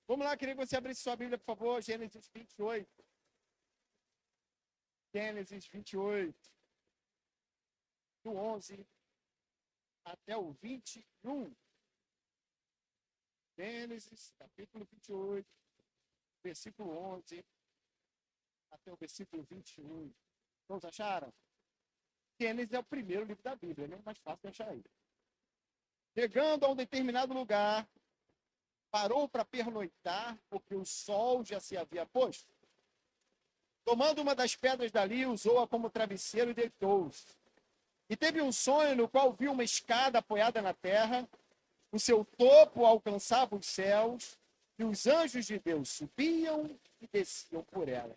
Vamos lá, queria que você abrisse sua Bíblia, por favor, Gênesis 28. Gênesis 28, do 11 até o 21. Gênesis, capítulo 28, versículo 11 até o versículo 21. Todos acharam? Gênesis é o primeiro livro da Bíblia, né? Mais fácil de achar aí. Chegando a um determinado lugar, parou para pernoitar, porque o sol já se havia posto. Tomando uma das pedras dali, usou-a como travesseiro e deitou-se. E teve um sonho no qual viu uma escada apoiada na terra, o seu topo alcançava os céus, e os anjos de Deus subiam e desciam por ela.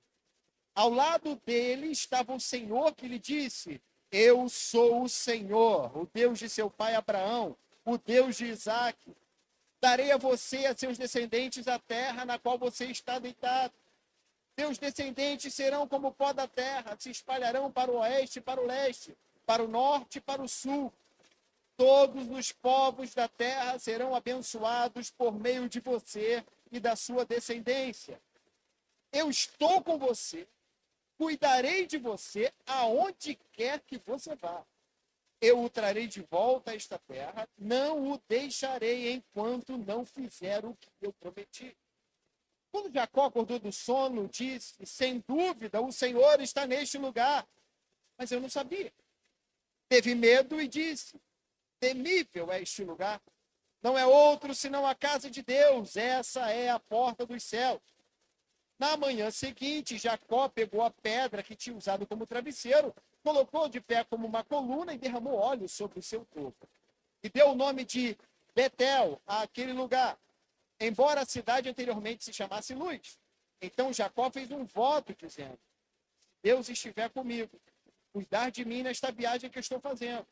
Ao lado dele estava o Senhor que lhe disse: Eu sou o Senhor, o Deus de seu pai Abraão, o Deus de Isaque. Darei a você e a seus descendentes a terra na qual você está deitado. Seus descendentes serão como o pó da terra, se espalharão para o oeste e para o leste, para o norte e para o sul. Todos os povos da terra serão abençoados por meio de você e da sua descendência. Eu estou com você, cuidarei de você aonde quer que você vá. Eu o trarei de volta a esta terra, não o deixarei enquanto não fizer o que eu prometi. Quando Jacó acordou do sono, disse: Sem dúvida, o Senhor está neste lugar. Mas eu não sabia. Teve medo e disse: Temível é este lugar. Não é outro senão a casa de Deus. Essa é a porta dos céus. Na manhã seguinte, Jacó pegou a pedra que tinha usado como travesseiro, colocou de pé como uma coluna e derramou óleo sobre o seu corpo. E deu o nome de Betel àquele lugar, embora a cidade anteriormente se chamasse Luz. Então Jacó fez um voto dizendo: Deus estiver comigo, cuidar de mim nesta viagem que eu estou fazendo,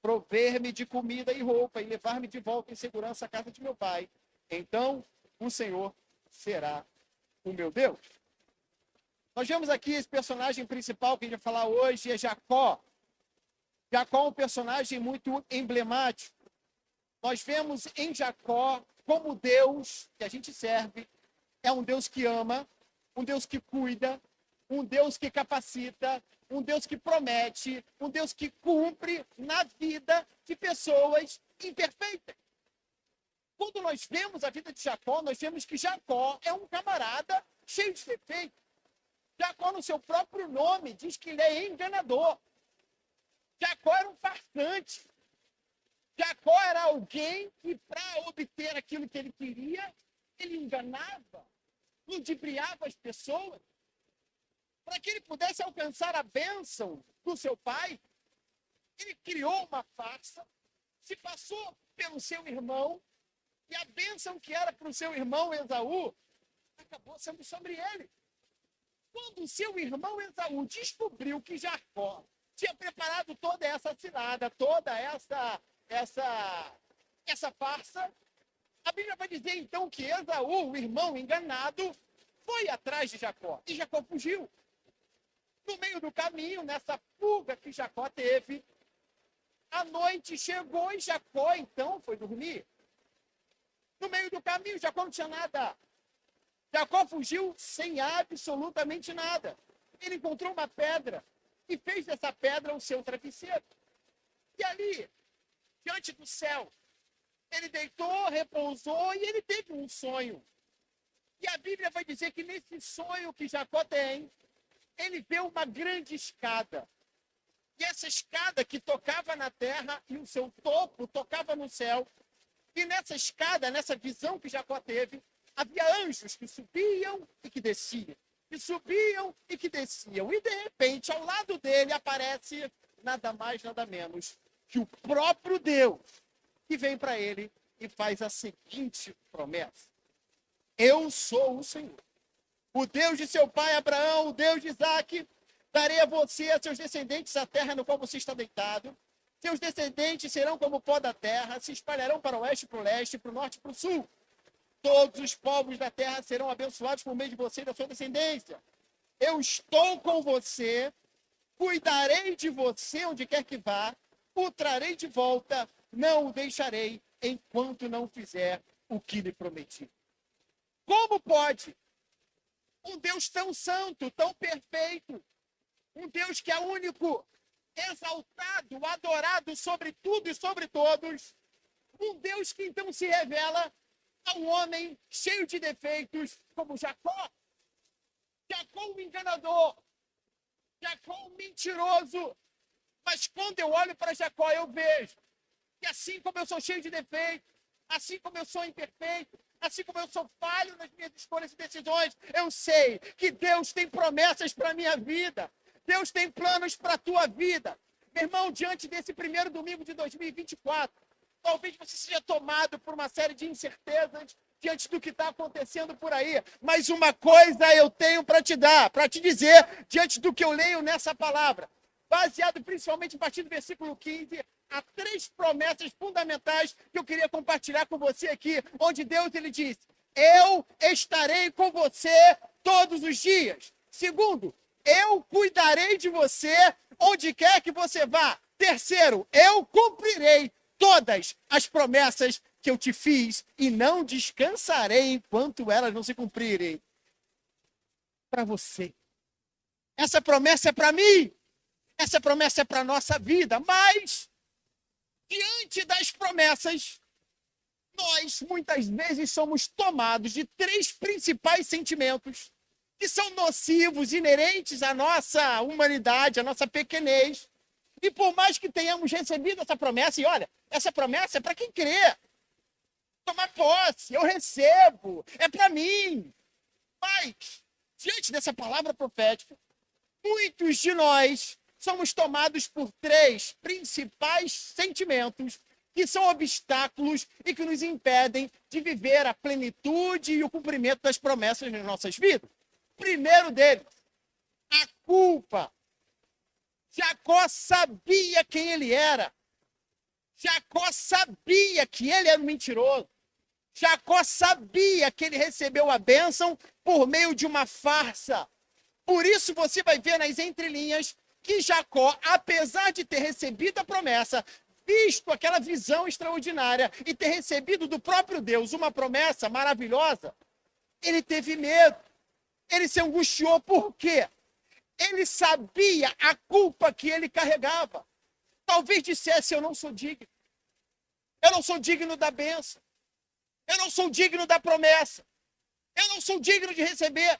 prover-me de comida e roupa e levar-me de volta em segurança à casa de meu pai. Então o Senhor será o meu Deus. Nós vemos aqui esse personagem principal que a gente vai falar hoje, é Jacó. Jacó é um personagem muito emblemático. Nós vemos em Jacó como Deus que a gente serve é um Deus que ama, um Deus que cuida, um Deus que capacita, um Deus que promete, um Deus que cumpre na vida de pessoas imperfeitas. Quando nós vemos a vida de Jacó, nós vemos que Jacó é um camarada cheio de defeitos. Jacó, no seu próprio nome, diz que ele é enganador. Jacó era um farsante. Jacó era alguém que, para obter aquilo que ele queria, ele enganava, ludibriava as pessoas, para que ele pudesse alcançar a bênção do seu pai. Ele criou uma farsa, se passou pelo seu irmão, e a bênção que era para o seu irmão Esaú acabou sendo sobre ele. Quando o seu irmão Esaú descobriu que Jacó tinha preparado toda essa cilada, toda essa farsa, a Bíblia vai dizer então que Esaú, o irmão enganado, foi atrás de Jacó. E Jacó fugiu. No meio do caminho, nessa fuga que Jacó teve, a noite chegou e Jacó então foi dormir. No meio do caminho, Jacó não tinha nada. Jacó fugiu sem absolutamente nada. Ele encontrou uma pedra e fez dessa pedra o seu travesseiro. E ali, diante do céu, ele deitou, repousou e ele teve um sonho. E a Bíblia vai dizer que nesse sonho que Jacó tem, ele vê uma grande escada. E essa escada que tocava na terra e o seu topo tocava no céu. E nessa escada, nessa visão que Jacó teve, havia anjos que subiam e que desciam. Que subiam e que desciam. E de repente, ao lado dele, aparece nada mais, nada menos que o próprio Deus, que vem para ele e faz a seguinte promessa: Eu sou o Senhor, o Deus de seu pai Abraão, o Deus de Isaque. Darei a você e a seus descendentes a terra no qual você está deitado. Seus descendentes serão como o pó da terra, se espalharão para o oeste, para o leste, para o norte e para o sul. Todos os povos da terra serão abençoados por meio de você e da sua descendência. Eu estou com você, cuidarei de você onde quer que vá, o trarei de volta, não o deixarei enquanto não fizer o que lhe prometi. Como pode um Deus tão santo, tão perfeito, um Deus que é único, exaltado, adorado sobre tudo e sobre todos, um Deus que então se revela a um homem cheio de defeitos como Jacó? Jacó um enganador, Jacó um mentiroso. Mas quando eu olho para Jacó, eu vejo que assim como eu sou cheio de defeitos, assim como eu sou imperfeito, assim como eu sou falho nas minhas escolhas e decisões, eu sei que Deus tem promessas para a minha vida. Deus tem planos para a tua vida. Meu irmão, diante desse primeiro domingo de 2024, talvez você seja tomado por uma série de incertezas diante do que está acontecendo por aí. Mas uma coisa eu tenho para te dar, para te dizer, diante do que eu leio nessa palavra, baseado principalmente a partir do versículo 15, há 3 promessas fundamentais que eu queria compartilhar com você aqui, onde Deus ele diz: eu estarei com você todos os dias. Segundo, eu cuidarei de você onde quer que você vá. Terceiro, eu cumprirei todas as promessas que eu te fiz e não descansarei enquanto elas não se cumprirem. Para você. Essa promessa é para mim. Essa promessa é para a nossa vida. Mas, diante das promessas, nós muitas vezes somos tomados de 3 principais sentimentos que são nocivos, inerentes à nossa humanidade, à nossa pequenez. E por mais que tenhamos recebido essa promessa, e olha, essa promessa é para quem crê. Tomar posse, eu recebo, é para mim. Mas, diante dessa palavra profética, muitos de nós somos tomados por 3 principais sentimentos que são obstáculos e que nos impedem de viver a plenitude e o cumprimento das promessas nas nossas vidas. Primeiro deles, a culpa. Jacó sabia quem ele era. Jacó sabia que ele era um mentiroso. Jacó sabia que ele recebeu a bênção por meio de uma farsa. Por isso você vai ver nas entrelinhas que Jacó, apesar de ter recebido a promessa, visto aquela visão extraordinária e ter recebido do próprio Deus uma promessa maravilhosa, ele teve medo. Ele se angustiou. Por quê? Ele sabia a culpa que ele carregava. Talvez dissesse: eu não sou digno. Eu não sou digno da bênção. Eu não sou digno da promessa. Eu não sou digno de receber.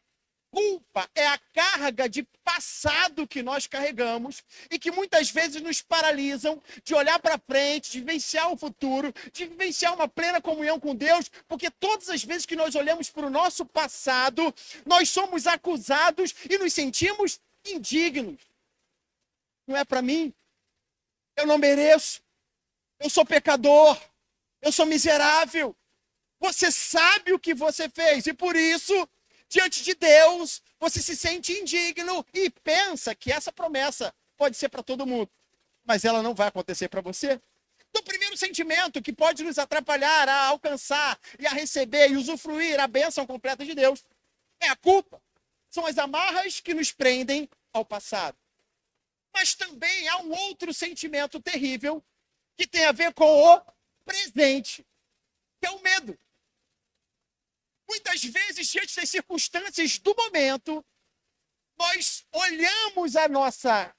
Culpa é a carga de passado que nós carregamos e que muitas vezes nos paralisam de olhar para frente, de vivenciar o futuro, de vivenciar uma plena comunhão com Deus, porque todas as vezes que nós olhamos para o nosso passado, nós somos acusados e nos sentimos indignos. Não é para mim. Eu não mereço. Eu sou pecador. Eu sou miserável. Você sabe o que você fez e por isso, diante de Deus, você se sente indigno e pensa que essa promessa pode ser para todo mundo, mas ela não vai acontecer para você. Então, o primeiro sentimento que pode nos atrapalhar a alcançar e a receber e usufruir a bênção completa de Deus é a culpa. São as amarras que nos prendem ao passado. Mas também há um outro sentimento terrível que tem a ver com o presente, que é o medo. Muitas vezes, diante das circunstâncias do momento, nós olhamos a nossa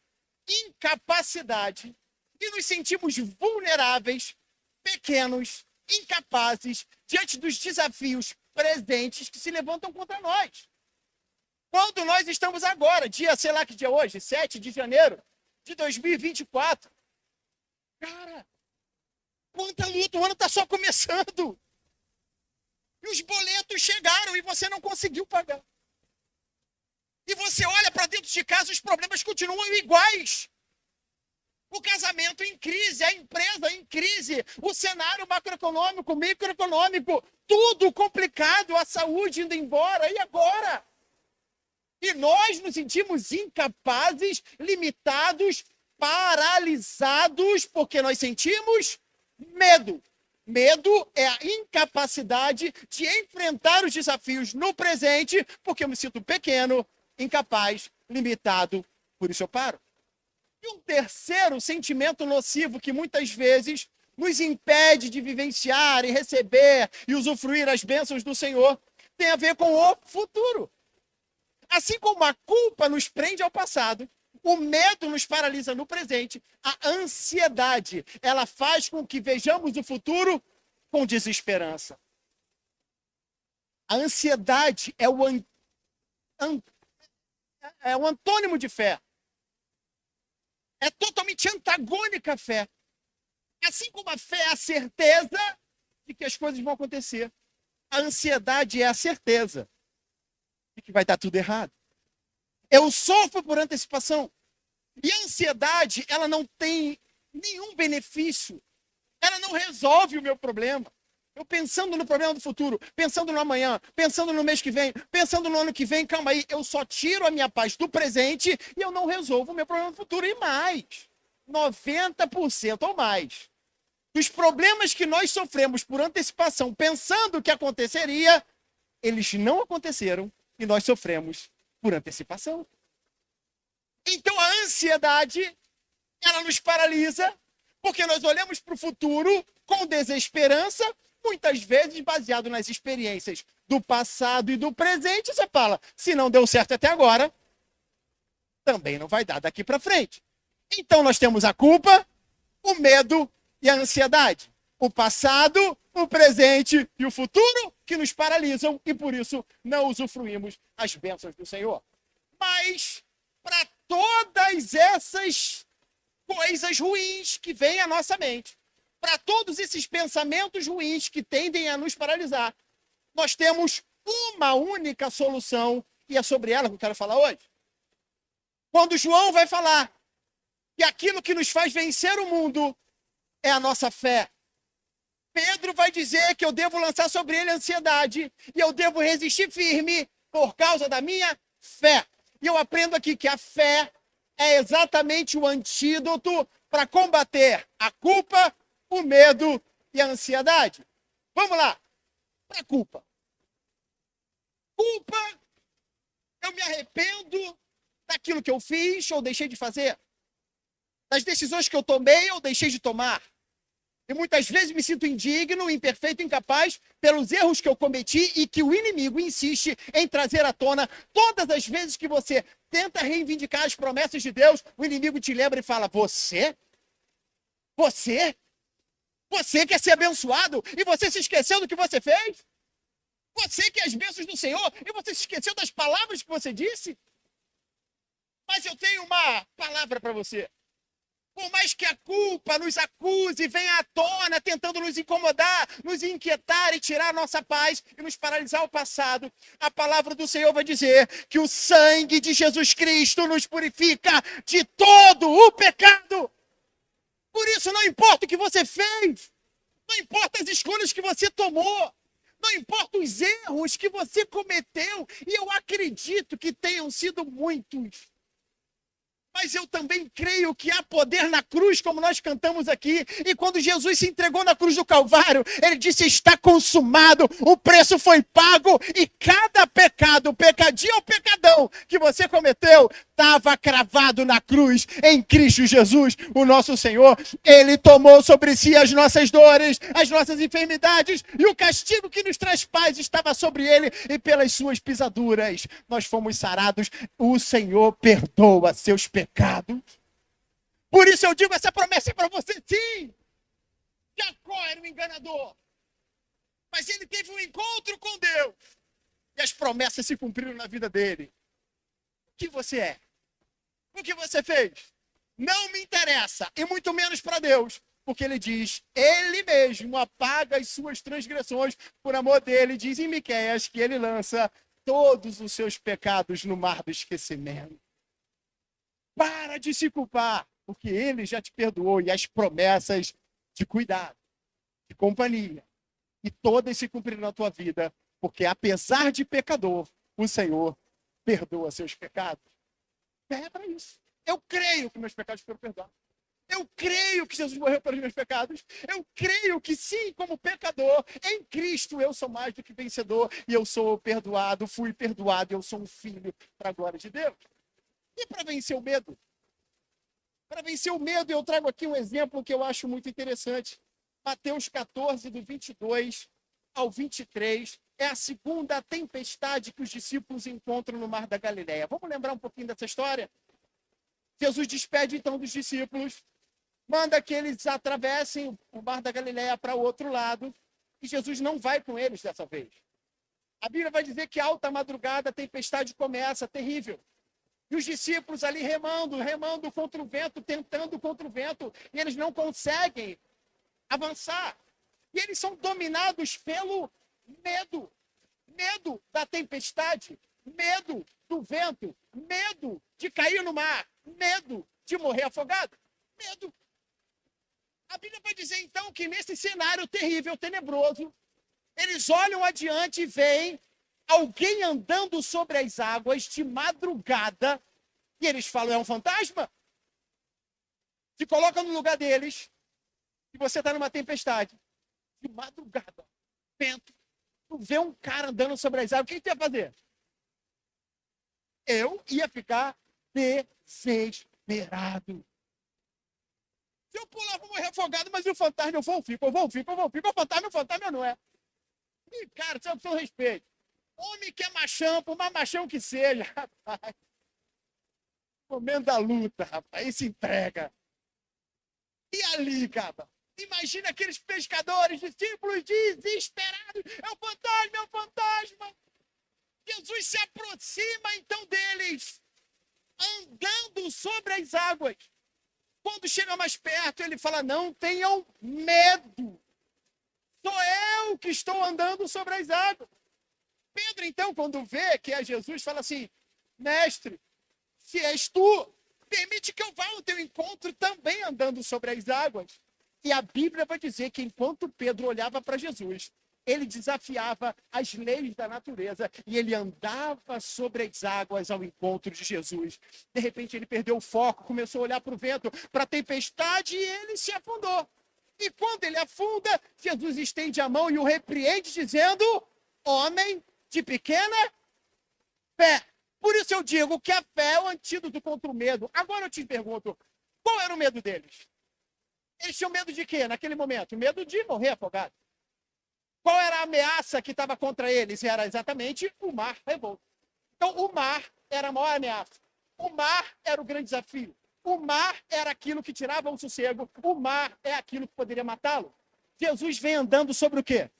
incapacidade e nos sentimos vulneráveis, pequenos, incapazes, diante dos desafios presentes que se levantam contra nós. Quando nós estamos agora, sei lá que dia é hoje, 7 de janeiro de 2024, cara, quanta luta, o ano está só começando. E os boletos chegaram e você não conseguiu pagar. E você olha para dentro de casa, os problemas continuam iguais. O casamento em crise, a empresa em crise, o cenário macroeconômico, microeconômico, tudo complicado, a saúde indo embora. E agora? E nós nos sentimos incapazes, limitados, paralisados, porque nós sentimos medo. Medo é a incapacidade de enfrentar os desafios no presente, porque eu me sinto pequeno, incapaz, limitado, por isso eu paro. E um terceiro sentimento nocivo que muitas vezes nos impede de vivenciar e receber e usufruir as bênçãos do Senhor tem a ver com o futuro. Assim como a culpa nos prende ao passado, o medo nos paralisa no presente, a ansiedade, ela faz com que vejamos o futuro com desesperança. A ansiedade é o antônimo de fé. É totalmente antagônica à fé. Assim como a fé é a certeza de que as coisas vão acontecer, a ansiedade é a certeza de que vai dar tudo errado. Eu sofro por antecipação. E a ansiedade, ela não tem nenhum benefício. Ela não resolve o meu problema. Eu pensando no problema do futuro, pensando no amanhã, pensando no mês que vem, pensando no ano que vem, calma aí, eu só tiro a minha paz do presente e eu não resolvo o meu problema do futuro. E mais, 90% ou mais dos problemas que nós sofremos por antecipação, pensando que aconteceria, eles não aconteceram e nós sofremos por antecipação. Então a ansiedade, ela nos paralisa, porque nós olhamos para o futuro com desesperança, muitas vezes baseado nas experiências do passado e do presente. Você fala, se não deu certo até agora, também não vai dar daqui para frente. Então nós temos a culpa, o medo e a ansiedade. O passado, o presente e o futuro que nos paralisam e por isso não usufruímos as bênçãos do Senhor. Mas para todas essas coisas ruins que vêm à nossa mente, para todos esses pensamentos ruins que tendem a nos paralisar, nós temos uma única solução e é sobre ela que eu quero falar hoje. Quando João vai falar que aquilo que nos faz vencer o mundo é a nossa fé, Pedro vai dizer que eu devo lançar sobre ele a ansiedade e eu devo resistir firme por causa da minha fé. E eu aprendo aqui que a fé é exatamente o antídoto para combater a culpa, o medo e a ansiedade. Vamos lá. Para a culpa. Culpa, eu me arrependo daquilo que eu fiz ou deixei de fazer. Das decisões que eu tomei ou deixei de tomar. E muitas vezes me sinto indigno, imperfeito, incapaz pelos erros que eu cometi e que o inimigo insiste em trazer à tona. Todas as vezes que você tenta reivindicar as promessas de Deus, o inimigo te lembra e fala, você quer ser abençoado e você se esqueceu do que você fez? Você quer as bênçãos do Senhor e você se esqueceu das palavras que você disse? Mas eu tenho uma palavra para você. Por mais que a culpa nos acuse, venha à tona, tentando nos incomodar, nos inquietar e tirar a nossa paz e nos paralisar ao passado, a palavra do Senhor vai dizer que o sangue de Jesus Cristo nos purifica de todo o pecado. Por isso, não importa o que você fez, não importa as escolhas que você tomou, não importa os erros que você cometeu, e eu acredito que tenham sido muitos. Mas eu também creio que há poder na cruz, como nós cantamos aqui. E quando Jesus se entregou na cruz do Calvário, ele disse, está consumado, o preço foi pago. E cada pecado, pecadinho ou pecadão que você cometeu, estava cravado na cruz, em Cristo Jesus, o nosso Senhor. Ele tomou sobre si as nossas dores, as nossas enfermidades, e o castigo que nos traz paz estava sobre ele, e pelas suas pisaduras nós fomos sarados. O Senhor perdoa seus pecados. Por isso eu digo, essa promessa é para você, sim. Jacó era um enganador, mas ele teve um encontro com Deus, e as promessas se cumpriram na vida dele. O que você é? O que você fez? Não me interessa, e muito menos para Deus, porque ele diz, ele mesmo apaga as suas transgressões, por amor dele, diz em Miqueias que ele lança todos os seus pecados no mar do esquecimento. Para de se culpar, porque ele já te perdoou, e as promessas de cuidado, de companhia, e todas se cumpriram na tua vida, porque apesar de pecador, o Senhor perdoa seus pecados. É para isso. Eu creio que meus pecados foram perdoados. Eu creio que Jesus morreu pelos meus pecados. Eu creio que sim, como pecador, em Cristo eu sou mais do que vencedor. E eu sou perdoado, fui perdoado, eu sou um filho para a glória de Deus. E para vencer o medo? Para vencer o medo, eu trago aqui um exemplo que eu acho muito interessante. Mateus 14, do 22 ao 23 é a segunda tempestade que os discípulos encontram no Mar da Galileia. Vamos lembrar um pouquinho dessa história? Jesus despede então dos discípulos, manda que eles atravessem o Mar da Galileia para o outro lado, e Jesus não vai com eles dessa vez. A Bíblia vai dizer que alta madrugada a tempestade começa, terrível. E os discípulos ali remando contra o vento, tentando contra o vento, e eles não conseguem avançar. E eles são dominados pelo medo. Medo da tempestade, medo do vento, medo de cair no mar, medo de morrer afogado, medo. A Bíblia vai dizer então que nesse cenário terrível, tenebroso, eles olham adiante e veem alguém andando sobre as águas de madrugada, e eles falam, é um fantasma? Se coloca no lugar deles, e você está numa tempestade, de madrugada, vento, tu vê um cara andando sobre as águas, o que tu ia fazer? Eu ia ficar desesperado. Se eu pular, eu vou morrer afogado, mas o fantasma eu vou, fico. O fantasma não é. E, cara, isso é o seu respeito. Homem que é machão, por mais machão que seja, rapaz. Momento da luta, rapaz, aí se entrega. E ali, cara, imagina aqueles pescadores, discípulos desesperados. É o fantasma, é o fantasma. Jesus se aproxima então deles, andando sobre as águas. Quando chega mais perto, ele fala, não tenham medo. Sou eu que estou andando sobre as águas. Pedro, então, quando vê que é Jesus, fala assim, mestre, se és tu, permite que eu vá ao teu encontro também andando sobre as águas. E a Bíblia vai dizer que enquanto Pedro olhava para Jesus, ele desafiava as leis da natureza e ele andava sobre as águas ao encontro de Jesus. De repente ele perdeu o foco, começou a olhar para o vento, para a tempestade e ele se afundou. E quando ele afunda, Jesus estende a mão e o repreende dizendo, homem de pequena fé. Por isso eu digo que a fé é o antídoto contra o medo. Agora eu te pergunto, qual era o medo deles? Eles tinham medo de quê naquele momento? Medo de morrer afogado. Qual era a ameaça que estava contra eles? Era exatamente o mar revolto. Então, o mar era a maior ameaça. O mar era o grande desafio. O mar era aquilo que tirava o sossego. O mar é aquilo que poderia matá-lo. Jesus vem andando sobre o quê?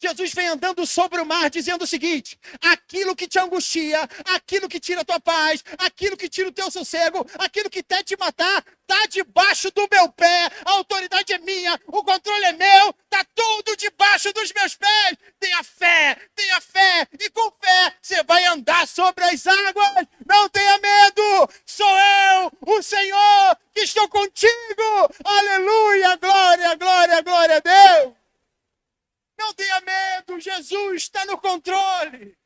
Jesus vem andando sobre o mar dizendo o seguinte, aquilo que te angustia, aquilo que tira a tua paz, aquilo que tira o teu sossego, aquilo que quer te matar, está debaixo do meu pé, a autoridade é minha, o controle é meu, está tudo debaixo dos meus pés. Tenha fé, e com fé você vai andar sobre as águas, não tenha medo, sou eu, o Senhor, que estou contigo, aleluia, glória, glória, glória a Deus. Não tenha medo, Jesus está no controle.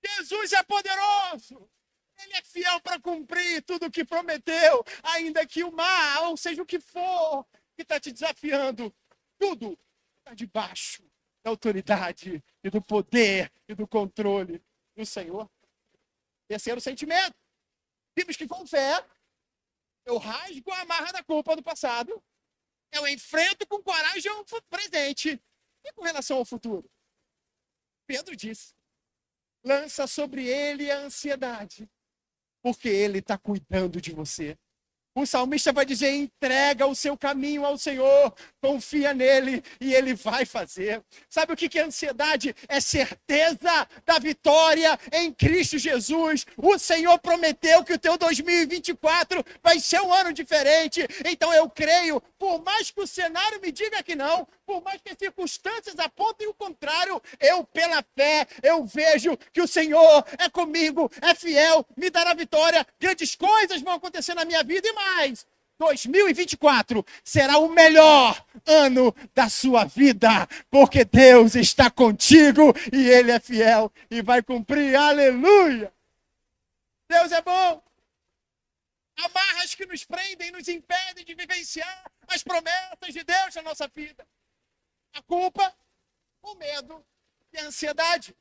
Jesus é poderoso. Ele é fiel para cumprir tudo o que prometeu, ainda que o mar, ou seja, o que for que está te desafiando, tudo está debaixo da autoridade e do poder e do controle do Senhor. Terceiro sentimento. Vimos que com fé, eu rasgo a amarra da culpa do passado, eu enfrento com coragem o presente. E com relação ao futuro? Pedro disse, lança sobre ele a ansiedade, porque ele está cuidando de você. O salmista vai dizer, entrega o seu caminho ao Senhor, confia nele e ele vai fazer. Sabe o que é ansiedade? É certeza da vitória em Cristo Jesus. O Senhor prometeu que o teu 2024 vai ser um ano diferente. Então eu creio, por mais que o cenário me diga que não, por mais que as circunstâncias apontem o contrário, eu pela fé, eu vejo que o Senhor é comigo, é fiel, me dará vitória. Grandes coisas vão acontecer na minha vida e mais. 2024 será o melhor ano da sua vida, porque Deus está contigo e Ele é fiel e vai cumprir. Aleluia! Deus é bom. Amarras que nos prendem, nos impedem de vivenciar as promessas de Deus na nossa vida. A culpa, o medo e a ansiedade.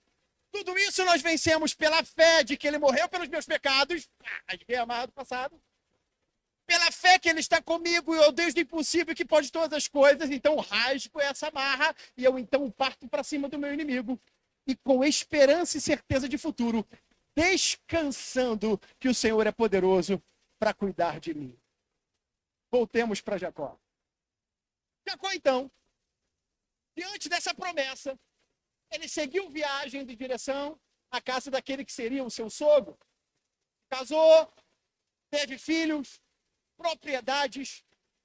Tudo isso nós vencemos pela fé de que Ele morreu pelos meus pecados. Rasguei a amarra do passado. Pela fé que ele está comigo, eu Deus do impossível que pode todas as coisas, então rasgo essa amarra e eu então parto para cima do meu inimigo. E com esperança e certeza de futuro, descansando que o Senhor é poderoso para cuidar de mim. Voltemos para Jacó. Jacó, então, diante dessa promessa, ele seguiu viagem de direção à casa daquele que seria o seu sogro. Casou, teve filhos, propriedades,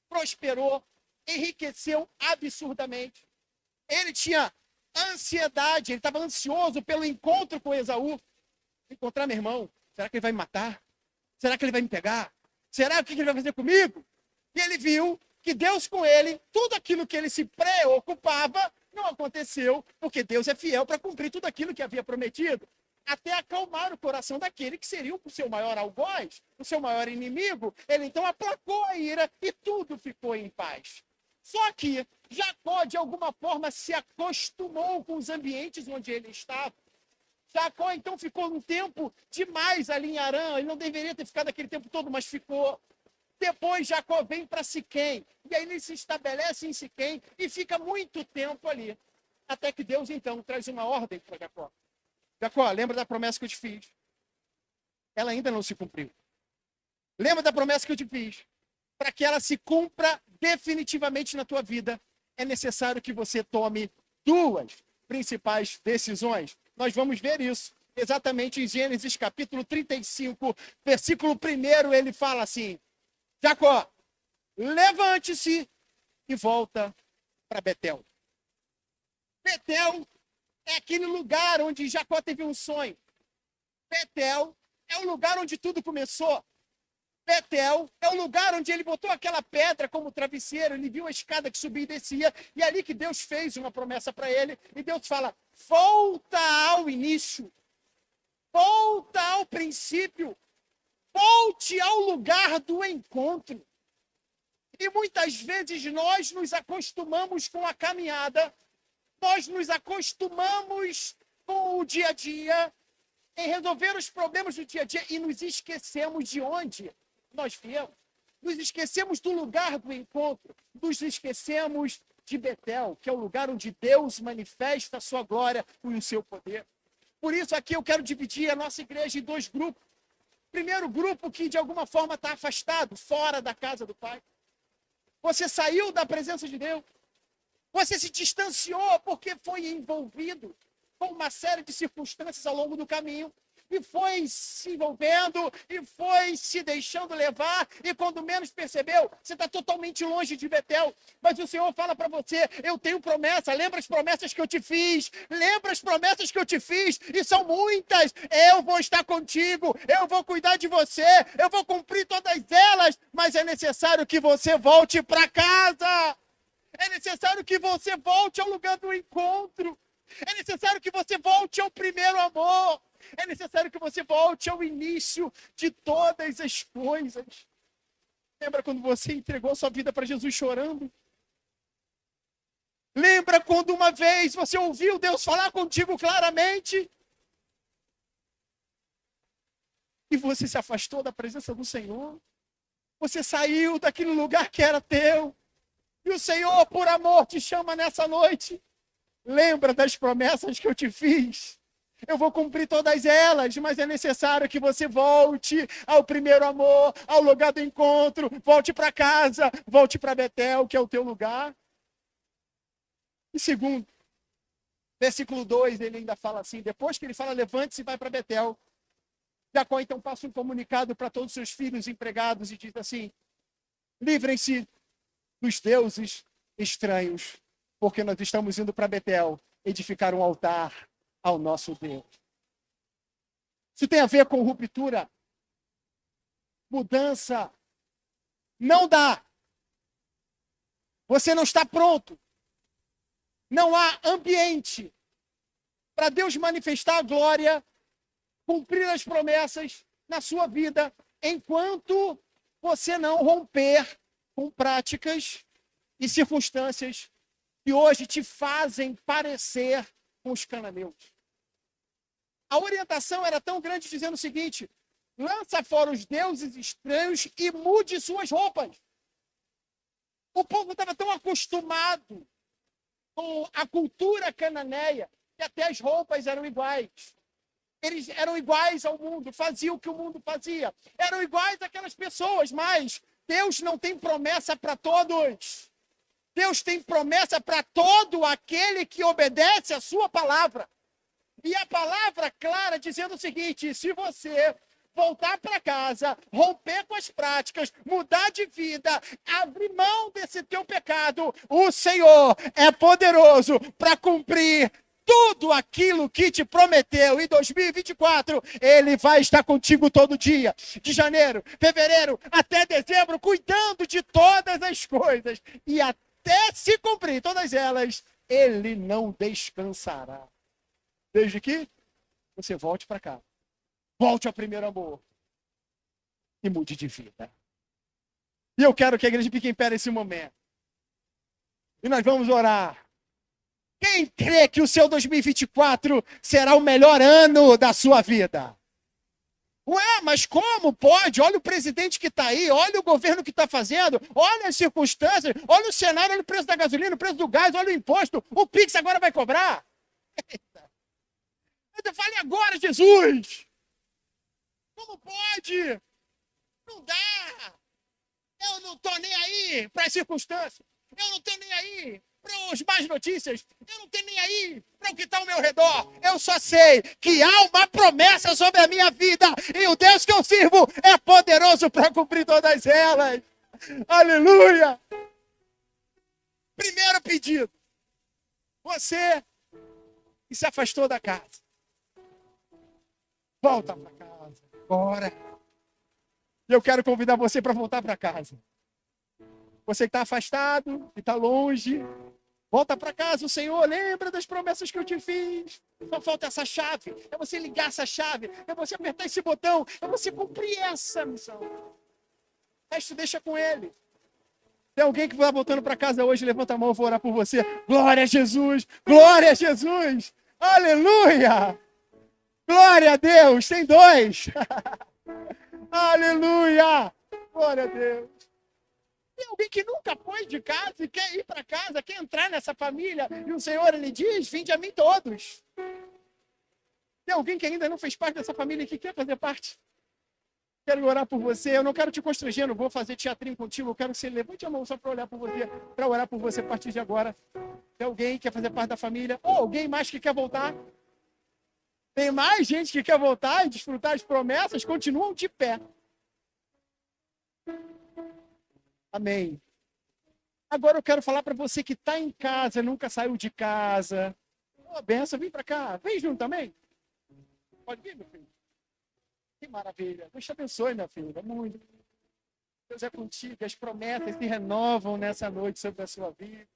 prosperou, enriqueceu absurdamente. Ele tinha ansiedade, ele estava ansioso pelo encontro com Esaú. Encontrar meu irmão, será que ele vai me matar? Será que ele vai me pegar? Será que ele vai fazer comigo? E ele viu que Deus com ele, tudo aquilo que ele se preocupava, não aconteceu, porque Deus é fiel para cumprir tudo aquilo que havia prometido. Até acalmar o coração daquele que seria o seu maior algoz, o seu maior inimigo. Ele então aplacou a ira e tudo ficou em paz. Só que Jacó, de alguma forma, se acostumou com os ambientes onde ele estava. Jacó, então, ficou um tempo demais ali em Harã. Ele não deveria ter ficado aquele tempo todo, mas ficou. Depois, Jacó vem para Siquém. E aí ele se estabelece em Siquém e fica muito tempo ali. Até que Deus, então, traz uma ordem para Jacó. Jacó, lembra da promessa que eu te fiz? Ela ainda não se cumpriu. Lembra da promessa que eu te fiz? Para que ela se cumpra definitivamente na tua vida, é necessário que você tome duas principais decisões. Nós vamos ver isso exatamente em Gênesis capítulo 35, versículo 1, ele fala assim: Jacó, levante-se e volta para Betel. Betel é aquele lugar onde Jacó teve um sonho. Betel é o lugar onde tudo começou. Betel é o lugar onde ele botou aquela pedra como travesseiro, ele viu a escada que subia e descia, e é ali que Deus fez uma promessa para ele, e Deus fala: volta ao início, volta ao princípio, volte ao lugar do encontro. E muitas vezes nós nos acostumamos com a caminhada, nós nos acostumamos com o dia a dia, em resolver os problemas do dia a dia, e nos esquecemos de onde nós viemos. Nos esquecemos do lugar do encontro, nos esquecemos de Betel, que é o lugar onde Deus manifesta a sua glória e o seu poder. Por isso aqui eu quero dividir a nossa igreja em dois grupos. Primeiro grupo que de alguma forma está afastado, fora da casa do Pai. Você saiu da presença de Deus. Você se distanciou porque foi envolvido com uma série de circunstâncias ao longo do caminho. E foi se envolvendo, e foi se deixando levar, e quando menos percebeu, você está totalmente longe de Betel. Mas o Senhor fala para você: eu tenho promessa, lembra as promessas que eu te fiz, lembra as promessas que eu te fiz, e são muitas. Eu vou estar contigo, eu vou cuidar de você, eu vou cumprir todas elas, mas é necessário que você volte para casa. É necessário que você volte ao lugar do encontro. É necessário que você volte ao primeiro amor. É necessário que você volte ao início de todas as coisas. Lembra quando você entregou sua vida para Jesus chorando? Lembra quando uma vez você ouviu Deus falar contigo claramente? E você se afastou da presença do Senhor? Você saiu daquele lugar que era teu? E o Senhor, por amor, te chama nessa noite. Lembra das promessas que eu te fiz? Eu vou cumprir todas elas, mas é necessário que você volte ao primeiro amor, ao lugar do encontro, volte para casa, volte para Betel, que é o teu lugar. E segundo, versículo 2, ele ainda fala assim, depois que ele fala, levante-se e vai para Betel, Jacó então passa um comunicado para todos os seus filhos empregados e diz assim: livrem-se dos deuses estranhos, porque nós estamos indo para Betel edificar um altar ao nosso Deus. Isso tem a ver com ruptura, mudança. Não dá. Você não está pronto. Não há ambiente para Deus manifestar a glória, cumprir as promessas na sua vida, enquanto você não romper com práticas e circunstâncias que hoje te fazem parecer com os cananeus. A orientação era tão grande dizendo o seguinte: lança fora os deuses estranhos e mude suas roupas. O povo estava tão acostumado com a cultura cananeia que até as roupas eram iguais. Eles eram iguais ao mundo, faziam o que o mundo fazia. Eram iguais àquelas pessoas, mas Deus não tem promessa para todos. Deus tem promessa para todo aquele que obedece a sua palavra. E a palavra clara dizendo o seguinte: se você voltar para casa, romper com as práticas, mudar de vida, abrir mão desse teu pecado, o Senhor é poderoso para cumprir tudo aquilo que te prometeu. Em 2024, Ele vai estar contigo todo dia. De janeiro, fevereiro, até dezembro, cuidando de todas as coisas. E até se cumprir todas elas, Ele não descansará. Desde que você volte para cá. Volte ao primeiro amor. E mude de vida. E eu quero que a igreja fique em pé nesse momento. E nós vamos orar. Quem crê que o seu 2024 será o melhor ano da sua vida? Ué, mas como pode? Olha o presidente que está aí, olha o governo que está fazendo, olha as circunstâncias, olha o cenário, olha o preço da gasolina, o preço do gás, olha o imposto, o Pix agora vai cobrar. Eita. Fale agora, Jesus! Como pode? Não dá! Eu não estou nem aí para as circunstâncias, eu não estou nem aí para as más notícias, eu não tenho nem aí para o que está ao meu redor. Eu só sei que há uma promessa sobre a minha vida e o Deus que eu sirvo é poderoso para cumprir todas elas. Aleluia! Primeiro pedido. Você que se afastou da casa, volta para casa agora. Eu quero convidar você para voltar para casa. Você que está afastado, que está longe, volta para casa. O Senhor lembra das promessas que eu te fiz. Só falta essa chave. É você ligar essa chave. É você apertar esse botão. É você cumprir essa missão. O resto deixa com Ele. Tem alguém que vai voltando para casa hoje, levanta a mão, eu vou orar por você. Glória a Jesus! Glória a Jesus! Aleluia! Glória a Deus! Tem dois! Aleluia! Glória a Deus! Tem alguém que nunca foi de casa e quer ir para casa, quer entrar nessa família, e o Senhor, Ele diz, vinde a mim todos. Tem alguém que ainda não fez parte dessa família e que quer fazer parte? Quero orar por você, eu não quero te constranger, não vou fazer teatrinho contigo, eu quero que você levante a mão só para olhar por você, para orar por você a partir de agora. Tem alguém que quer fazer parte da família? Ou alguém mais que quer voltar? Tem mais gente que quer voltar e desfrutar as promessas, continuam de pé. Amém. Agora eu quero falar para você que está em casa, nunca saiu de casa. Ô, benção, vem para cá. Vem junto também. Pode vir, meu filho. Que maravilha. Deus te abençoe, minha filha. Muito. Deus é contigo. As promessas se renovam nessa noite sobre a sua vida.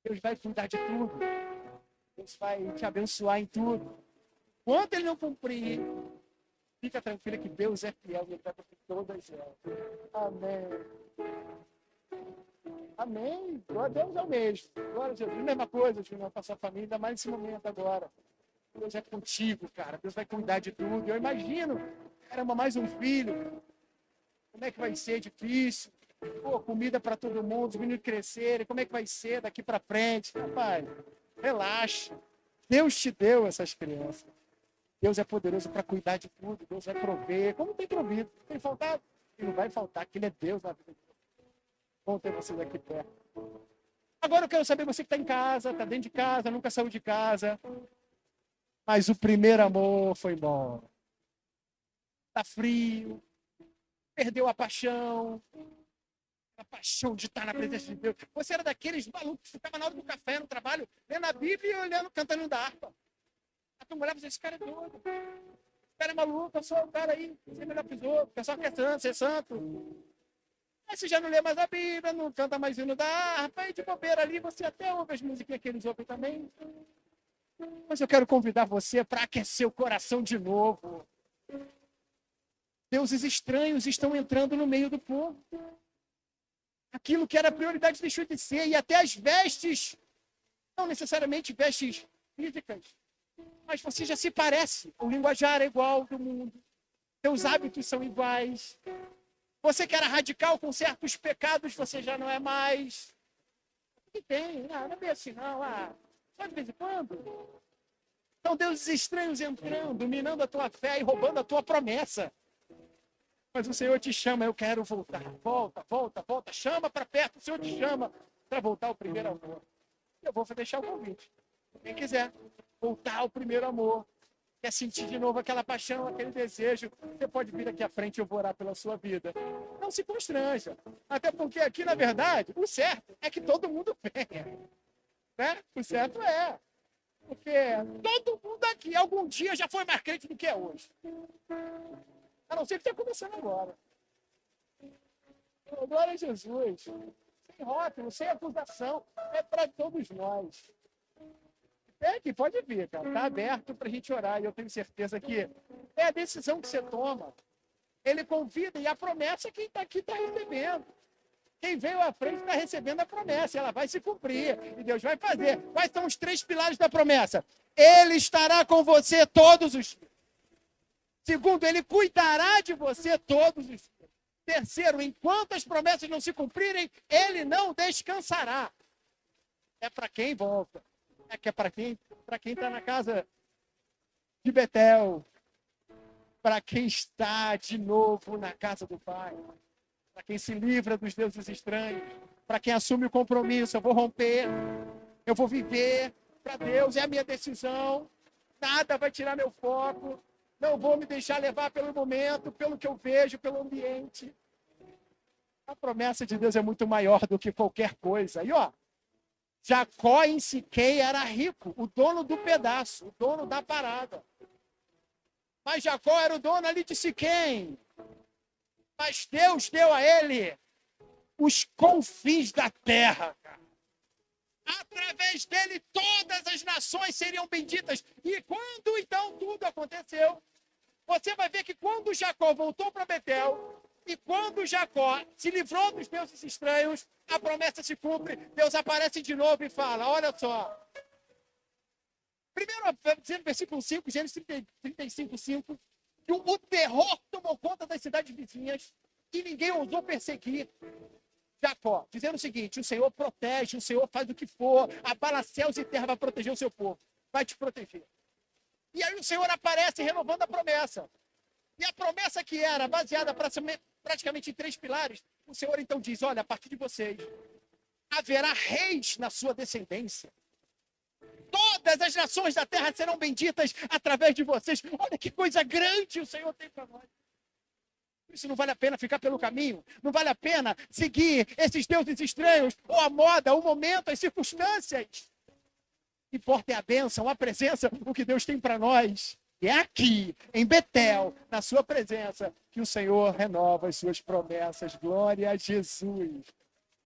Deus vai cuidar de tudo. Deus vai te abençoar em tudo. Quando Ele não cumprir, fica tranquila que Deus é fiel e Ele vai cumprir todas elas. Amém. Amém. Glória a Deus é o mesmo. Glória a Jesus. Mesma coisa, Júnior, para a sua família, ainda mais nesse momento agora. Deus é contigo, cara. Deus vai cuidar de tudo. Eu imagino, caramba, mais um filho. Como é que vai ser difícil? Pô, comida para todo mundo, os meninos crescerem. Como é que vai ser daqui para frente? Rapaz, relaxa. Deus te deu essas crianças. Deus é poderoso para cuidar de tudo. Deus vai prover. Como tem provido? Tem faltado? E não vai faltar, que Ele é Deus na vida. Bom ter vocês aqui perto. Agora eu quero saber, você que está em casa, está dentro de casa, nunca saiu de casa. Mas o primeiro amor foi embora. Está frio. Perdeu a paixão de estar na presença de Deus. Você era daqueles malucos que ficava na hora do café, no trabalho, lendo a Bíblia e olhando, cantando da harpa. A tua mulher dizia, esse cara é doido. Esse cara é maluco, eu sou o cara aí, você é melhor que os outros, o pessoal quer ser santo. Aí você já não lê mais a Bíblia, não canta mais hino da harpa, e de bobeira ali você até ouve as musiquinhas que eles ouvem também. Mas eu quero convidar você para aquecer o coração de novo. Deuses estranhos estão entrando no meio do povo. Aquilo que era prioridade deixou de ser. E até as vestes, não necessariamente vestes físicas, mas você já se parece. O linguajar é igual do mundo. Teus hábitos são iguais. Você que era radical com certos pecados, você já não é mais. O que tem? Não é bem assim, não. Só de vez em quando. São deuses estranhos entrando, minando a tua fé e roubando a tua promessa. Mas o Senhor te chama, eu quero voltar. Volta, volta, volta. Chama para perto, o Senhor te chama para voltar ao primeiro amor. Eu vou deixar o convite. Quem quiser voltar ao primeiro amor, quer sentir de novo aquela paixão, aquele desejo, você pode vir aqui à frente e eu vou orar pela sua vida. Não se constranja. Até porque aqui, na verdade, o certo é que todo mundo venha. Né? O certo é. Porque todo mundo aqui, algum dia, já foi mais crente do que é hoje. A não ser que esteja começando agora. Glória a Jesus. Sem rótulo, sem acusação. É para todos nós. Que pode vir, cara. Está aberto para a gente orar. E eu tenho certeza que é a decisão que você toma. Ele convida e a promessa quem está aqui está recebendo. Quem veio à frente está recebendo a promessa. Ela vai se cumprir. E Deus vai fazer. Quais são os 3 pilares da promessa? Ele estará com você todos os dias. Segundo, ele cuidará de você todos os dias. Terceiro, enquanto as promessas não se cumprirem, ele não descansará. É para quem volta. É que é para quem está na casa de Betel. Para quem está de novo na casa do Pai. Para quem se livra dos deuses estranhos. Para quem assume o compromisso. Eu vou romper. Eu vou viver para Deus. É a minha decisão. Nada vai tirar meu foco. Não vou me deixar levar pelo momento, pelo que eu vejo, pelo ambiente. A promessa de Deus é muito maior do que qualquer coisa. E Jacó em Siquém era rico, o dono do pedaço, o dono da parada. Mas Jacó era o dono ali de Siquém. Mas Deus deu a ele os confins da terra, cara. Através dele todas as nações seriam benditas. E quando então tudo aconteceu, você vai ver que quando Jacó voltou para Betel, e quando Jacó se livrou dos deuses estranhos, a promessa se cumpre, Deus aparece de novo e fala, olha só. Primeiro, dizendo versículo 5, Gênesis 35, 5, que o terror tomou conta das cidades vizinhas e ninguém ousou perseguir Jacó, dizendo o seguinte, o Senhor protege, o Senhor faz o que for, abala céus e terra, vai proteger o seu povo, vai te proteger. E aí o Senhor aparece renovando a promessa. E a promessa que era baseada praticamente em 3 pilares, o Senhor então diz, olha, a partir de vocês, haverá reis na sua descendência. Todas as nações da terra serão benditas através de vocês. Olha que coisa grande o Senhor tem para nós. Isso não vale a pena ficar pelo caminho. Não vale a pena seguir esses deuses estranhos, ou a moda, o momento, as circunstâncias. Importa é a bênção, a presença, o que Deus tem para nós. E é aqui, em Betel, na sua presença, que o Senhor renova as suas promessas. Glória a Jesus.